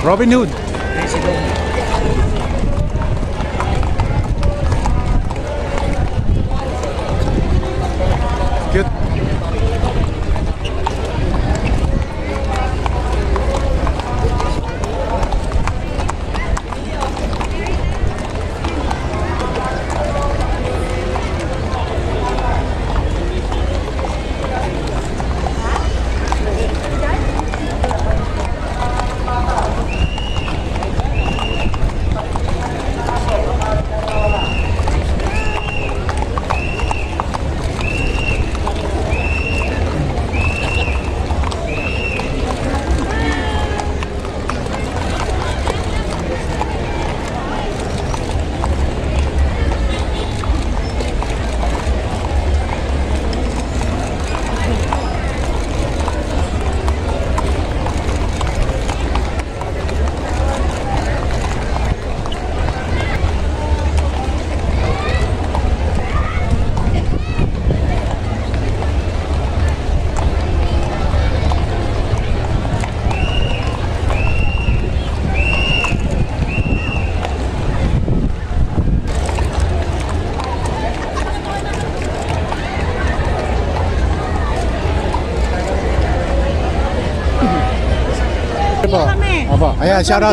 Robin Hood. Cute. Po. Opo. Ayan, shout out.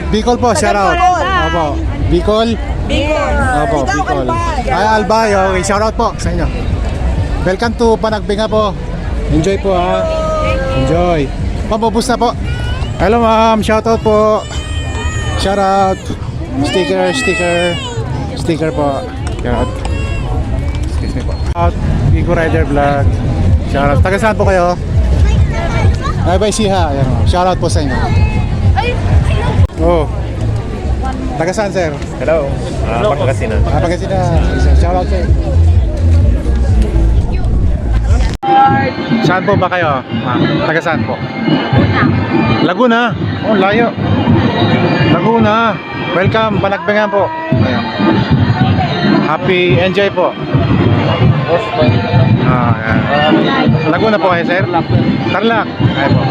Bicol po, shout out. Opo. Bicol. Opo, Bicol. Ay, Albay. Okay, shout out po sa inyo. Welcome to Panagbinga po. Enjoy po ha. Enjoy. Pabubus na po. Hello ma'am, shout out po. Shout out. Sticker po. Shout out. Excuse me po. Out. Bigo Rider Vlog. Shout out. Taga saan po kayo? Ay, bye, Siha. Ayan, shout out po sa inyo. Oh. Taga saan, sir? Hello. Pangasinan. Pangasinan. Shout out, sir. Saan po ba kayo? Taga saan po? Laguna. Oh, layo. Laguna. Welcome, Panagbingan po. Ayan. Happy enjoy po. Ayan. Laguna po kayo, sir? Tarlac. Ayan po.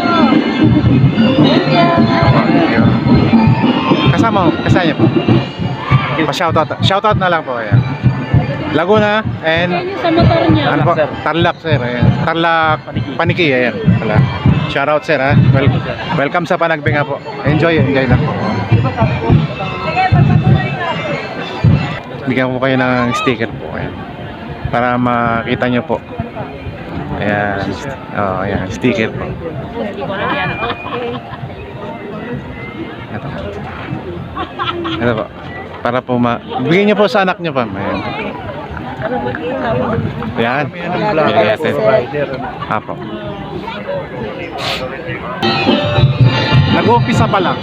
Kasama po. Shoutout na lang po. Ayan. Laguna and Sa motor niya. ano po? Tarlac, sir. Ayan. Tarlac, Paniki. Ayan. Shoutout, sir. Ha? Welcome sa Panagbinga po. Enjoy lang po. Bigyan ko kayo ng sticker po. Ayan. Para makita nyo po. Ayan. Oh, ayan. Sticker po. Ito po. Para po bigyan nyo po sa anak nyo pa. Ayan. Ayan. Bigyan natin. Apo. Nag-uumpisa pa lang.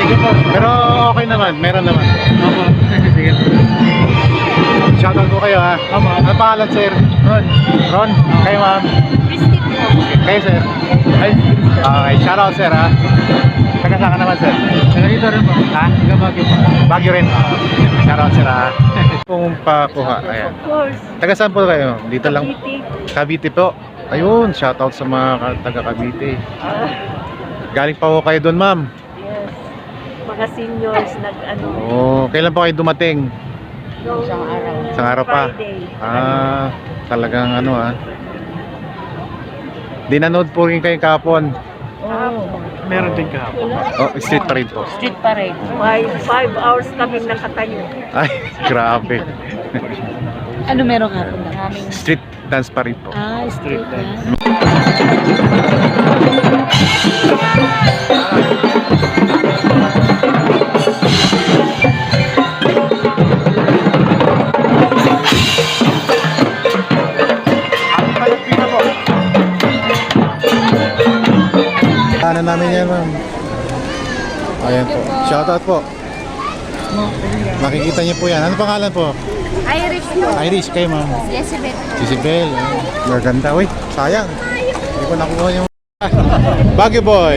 Sige po. Pero okay naman. Meron naman. Opo. Sige. Shoutout po kayo ha. Ano pangalan, sir? Ron? Kayo ma'am? Kayo, sir? Okay, shoutout, sir ha. Taga saan ka naman, sir? Taga dito rin po. Ha? Taga Baguio po. Baguio rin. Shoutout, sir ha. Kung pakuha, ayan. Taga saan po kayo? Dito lang. Cavite po. Ayun, shoutout sa mga taga Cavite. Galing pa po kayo doon, ma'am? Yes. Mga seniors nag-ano. Oh, kailan po kayo dumating? Isang araw. Isang araw pa? Friday. Talagang ano Dinanood po rin kayo kahapon. Meron din kahapon. Oh, street pa rin po. Street pa rin. 5 hours kaming nakatayo. Ay, grabe. Ano meron hapon na? Street dance pa rin po. Street dance. Dadaanan namin yan, ma'am. Ayan po. Shoutout po. Makikita niyo po yan. Ano pangalan po? Irish po. Irish, kayo ma'am. Yesibet. Si Sibel. Maganda. Uy, sayang. Hindi ko nakuha yung... Baggy Boy.